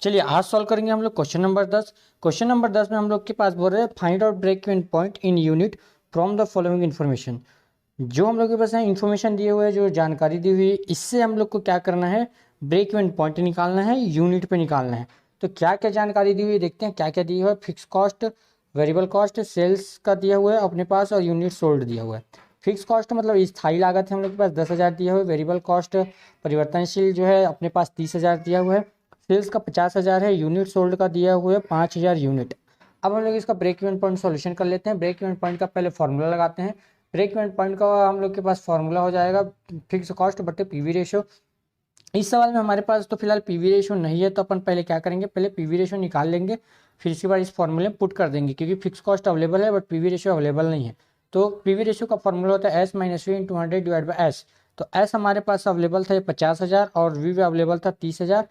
चलिए आज सॉल्व करेंगे हम लोग क्वेश्चन नंबर 10। क्वेश्चन नंबर 10 में हम लोग के पास बोल रहे हैं find out break even point in unit from the following information. जो हम लोग के पास है इन्फॉर्मेशन दिए हुए है, जो जानकारी दी हुई है, इससे हम लोग को क्या करना है, ब्रेक इवन पॉइंट निकालना है, यूनिट पे निकालना है। तो क्या क्या जानकारी दी हुई है देखते हैं, क्या क्या दिया हुआ है। Fix cost, variable cost, sales का दिया हुआ है अपने पास और यूनिट सोल्ड दिया हुआ है। फिक्स कॉस्ट मतलब स्थायी लागत है हम लोग के पास 10,000 दिया हुआ है। वेरिएबल कॉस्ट परिवर्तनशील जो है अपने पास 30,000 दिया हुआ है। सेल्स का 50,000 है। यूनिट सोल्ड का दिया हुआ है 5,000 यूनिट। अब हम लोग इसका ब्रेक इवन पॉइंट सॉल्यूशन कर लेते हैं। ब्रेक इवन पॉइंट का पहले फॉर्मूला लगाते हैं। ब्रेक इवन पॉइंट का हम लोग के पास फॉर्मूला हो जाएगा फिक्स कॉस्ट बटे पीवी रेशो। इस सवाल में हमारे पास तो फिलहाल पीवी रेशो नहीं है, तो अपन पहले क्या करेंगे, पहले पीवी रेशो निकाल लेंगे, फिर इसके बाद इस फॉर्मूले में पुट कर देंगे, क्योंकि फिक्स कॉस्ट अवेलेबल है बट पीवी रेशो अवेलेबल नहीं है। तो पीवी रेशो का फॉर्मूला होता है S minus V into 100 divide by S. तो एस हमारे पास अवेलेबल था 50,000 और वी अवेलेबल था 30,000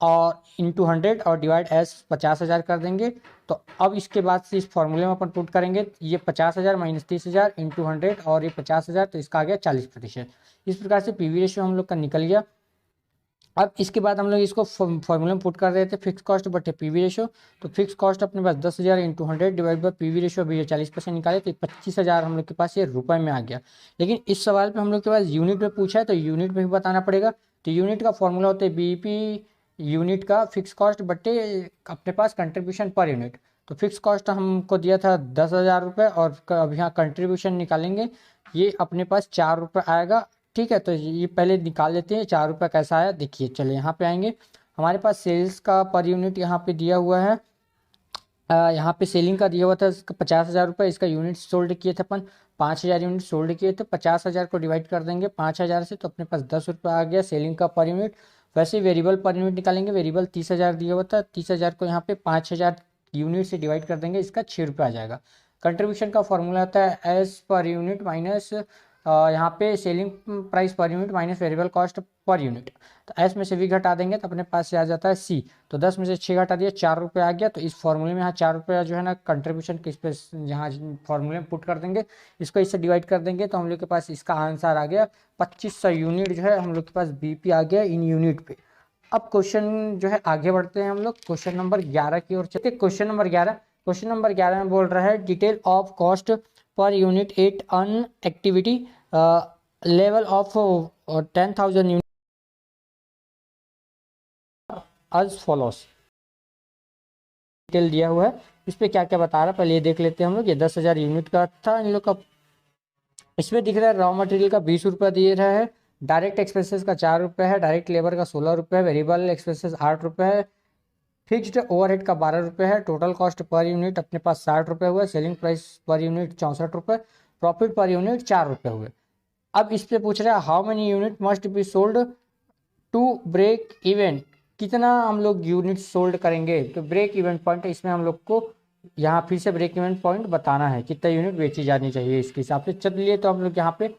और इंटू 100 और डिवाइड एस 50,000 कर देंगे। तो अब इसके बाद से इस फॉर्मूले में अपन पुट करेंगे, ये 50,000 माइनस 30,000 इंटू 100 और ये 50,000, तो इसका आ गया 40%। इस प्रकार से पीवी रेशियो हम लोग का निकल गया। अब इसके बाद हम लोग इसको फॉर्मूले में पुट कर रहे थे फिक्स कॉस्ट बटे पीवी रेशियो। तो फिक्स कॉस्ट अपने पास 10,000 into 100 divide by PV ratio, अभी ये 40% निकाले तो 25,000 हम लोग के पास ये रुपए में आ गया। लेकिन इस सवाल पे हम लोग के पास यूनिट में पूछा है, तो यूनिट में भी बताना पड़ेगा। तो यूनिट का फॉर्मूला होता है बीपी यूनिट का फिक्स कॉस्ट बटे अपने पास कंट्रीब्यूशन पर यूनिट। तो फिक्स कॉस्ट हमको दिया था 10,000 रुपये और अब यहाँ कंट्रीब्यूशन निकालेंगे, ये अपने पास 4 रुपये आएगा। ठीक है, तो ये पहले निकाल लेते हैं 4 रुपये कैसा आया देखिए। चलिए यहाँ पे आएंगे, हमारे पास सेल्स का पर यूनिट यहाँ पे दिया हुआ है। यहाँ पे सेलिंग का दिया हुआ था इसका 50,000 रुपये, इसका यूनिट सोल्ड किए थे अपन 5,000 यूनिट सोल्ड किए थे। 50,000 को डिवाइड कर देंगे 5,000 से, तो अपने पास 10 रुपये आ गया सेलिंग का पर यूनिट। वैसे वेरिएबल पर यूनिट निकालेंगे, वेरिएबल 30,000 दिया हुआ था, 30,000 को यहाँ पे 5,000 यूनिट से डिवाइड कर देंगे, इसका 6 रुपये आ जाएगा। कंट्रीब्यूशन का फॉर्मूला आता है एस पर यूनिट माइनस यहाँ पे सेलिंग प्राइस पर unit minus variable cost per unit. तो एस में से वी घटा देंगे तो अपने पास से आ जाता है सी। तो 10 में से 6 घटा दिया, 4 रुपये आ गया। तो इस फॉर्मूले में यहाँ 4 रुपये जो है ना कंट्रीब्यूशन किस पे यहाँ फॉर्मूले में पुट कर देंगे, इसको इससे डिवाइड कर देंगे, तो हम लोग के पास इसका आंसर आ गया 2500 यूनिट जो है हम लोग के पास बीपी आ गया इन यूनिट पे। अब क्वेश्चन जो है आगे बढ़ते हैं हम लोग क्वेश्चन नंबर 11 की ओर चलते। क्वेश्चन नंबर 11 में बोल रहा है detail of cost per unit at an activity level of 10,000 unit as follows. Detail दिया हुआ है, इस पे क्या क्या बता रहा है पहले ये देख लेते हैं हम लोग। ये 10,000 यूनिट का था इन लोग का। इसमें दिख रहा है रॉ मटेरियल का 20 रुपये दिए रहा है, डायरेक्ट एक्सपेंसेस का 4 रुपये है, डायरेक्ट लेबर का 16 रुपये है, वेरिएबल एक्सपेंसेस 8 रुपये है, फिक्स्ड ओवरहेड का 12 रुपये है, टोटल कॉस्ट पर यूनिट अपने पास 60 रुपये हुआ, सेलिंग प्राइस पर यूनिट 64 रुपये, प्रॉफिट पर यूनिट 4 रुपये हुए। अब इस पे पूछ रहा है how many unit must be sold to break even, कितना हम लोग यूनिट सोल्ड करेंगे। तो ब्रेक इवन पॉइंट इसमें हम लोग को यहाँ फिर से ब्रेक इवन पॉइंट बताना है, कितना यूनिट बेची जानी चाहिए इसके हिसाब से। चलिए तो हम लोग यहाँ पे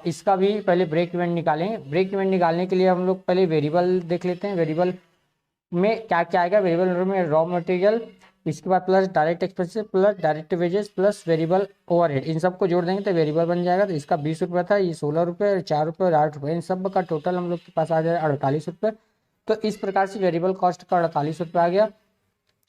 इसका भी पहले ब्रेक इवन निकालेंगे। ब्रेक इवन निकालने के लिए हम लोग पहले वेरिएबल देख लेते हैं। वेरिएबल में क्या क्या आएगा, वेरिएबल में रॉ मटेरियल, इसके बाद plus direct expenses plus direct wages plus variable overhead, इन सबको जोड़ देंगे तो वेरिएबल बन जाएगा। तो इसका 20 रुपये था, ये 16 रुपये, 4 रुपये और 8 रुपये, इन सब का टोटल हम लोग के पास आ जाएगा 48 रुपये। तो इस प्रकार से वेरिएबल कॉस्ट का 48 रुपये आ गया।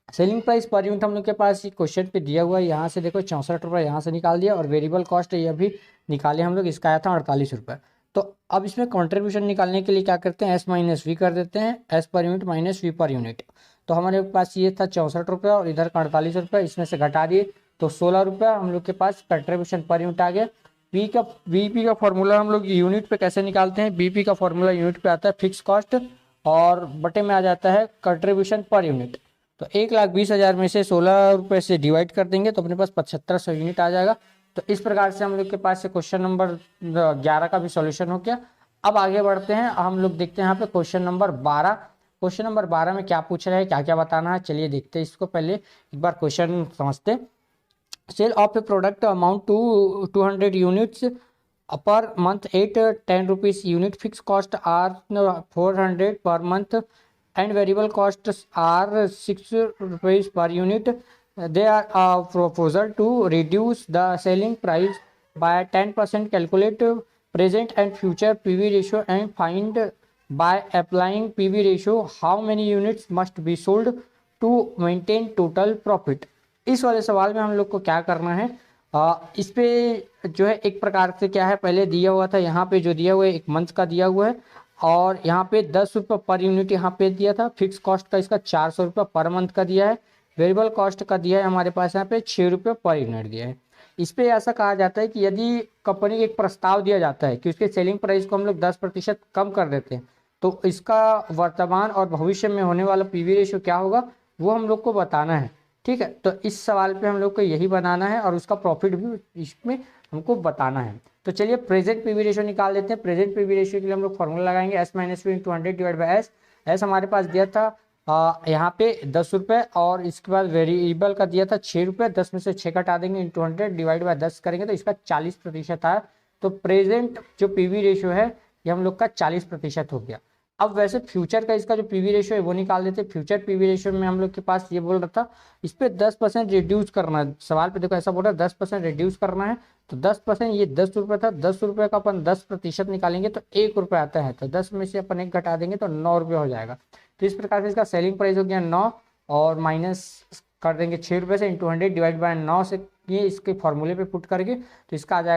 सेलिंग प्राइस पर यूनिट हम लोग के पास ये क्वेश्चन पे दिया हुआ है, यहाँ से देखो 64 रुपये यहाँ से निकाल दिया, और वेरिएबल कॉस्ट ये भी निकाले हम लोग, इसका आया था 48 रुपये। तो अब इसमें कंट्रीब्यूशन निकालने के लिए क्या करते हैं, एस माइनस वी कर देते हैं, S per unit minus V per unit. तो हमारे पास ये था 64 रुपये और इधर का 48 रुपये, इसमें से घटा दिए तो 16 रुपये हम लोग के पास कंट्रीब्यूशन पर यूनिट आ गया। बीपी का फॉर्मूला हम लोग यूनिट पे कैसे निकालते हैं, बीपी का फॉर्मूला यूनिट पे आता है फिक्स कॉस्ट और बटे में आ जाता है कंट्रीब्यूशन पर यूनिट। तो 1,20,000 में से 16 रुपये से डिवाइड कर देंगे तो अपने पास 7,500 यूनिट आ जाएगा। तो इस प्रकार से हम लोग के पास से क्वेश्चन नंबर 11 का भी सॉल्यूशन हो गया। अब आगे बढ़ते हैं, हम लोग देखते हैं यहाँ पे क्वेश्चन नंबर 12। क्वेश्चन नंबर 12 में क्या पूछ रहा है, क्या क्या बताना है, चलिए देखते हैं इसको। पहले एक बार क्वेश्चन समझते हैं। Sale of a product amount to 200 units per month at 10 rupees unit, fix cost are 400 per month and variable costs are 6 rupees per unit. They are a proposal to reduce the selling price by 10%. Calculate present and future PV ratio and find by applying PV ratio how many units must be sold to maintain total profit. इस वाले सवाल में हम लोग को क्या करना है, इस पे जो है एक प्रकार से क्या है, पहले दिया हुआ था, यहाँ पे जो दिया हुआ है एक मंथ का दिया हुआ है और यहाँ पे 10 रुपये पर यूनिट यहाँ पे दिया था। फिक्स कॉस्ट का इसका 400 रुपये पर मंथ का दिया है। वेरिएबल कॉस्ट का दिया है हमारे पास यहाँ पे 6 रुपये पर यूनिट दिया है। इस पे ऐसा कहा जाता है कि यदि कंपनी को एक प्रस्ताव दिया जाता है कि उसके सेलिंग प्राइस को हम लोग 10% कम कर देते हैं, तो इसका वर्तमान और भविष्य में होने वाला पीवी रेशियो क्या होगा वो हम लोग को बताना है। ठीक है, तो इस सवाल पे हम लोग को यही बनाना है और उसका प्रॉफिट भी इसमें हमको बताना है। तो चलिए प्रेजेंट पीवी रेशियो निकाल लेते हैं। प्रेजेंट पीवी रेशियो के लिए हम लोग फॉर्मूला लगाएंगे S minus V into 100 divide by S. S हमारे पास दिया था यहाँ पे 10 रुपये और इसके बाद वेरिएबल का दिया था 6 रुपये, 10 में से 6 घटा देंगे इंटू 100 डिवाइड बाई 10 करेंगे तो इसका 40% आया। तो प्रेजेंट जो पीवी रेशियो है ये हम लोग का 40% हो गया। अब वैसे फ्यूचर का इसका जो पीवी रेशियो है वो निकाल देते। फ्यूचर पीवी रेशियो में हम लोग के पास ये बोल रहा था इस पे 10% रिड्यूस करना है। सवाल पे देखो ऐसा बोल रहा है 10% रिड्यूस करना है, तो 10% ये 10 रुपये था, 10 रुपये का अपन 10% निकालेंगे तो 1 रुपये आता है, तो 10 में से अपन 1 घटा देंगे तो 9 रुपये हो जाएगा। तो इस प्रकार से इसका सेलिंग प्राइस हो गया 9 और माइनस कर देंगे 6 रुपये से इंटू 100 डिवाइड बाय 9 से ये इसके फॉर्मूले पे पुट करके, तो इसका आ जाएगा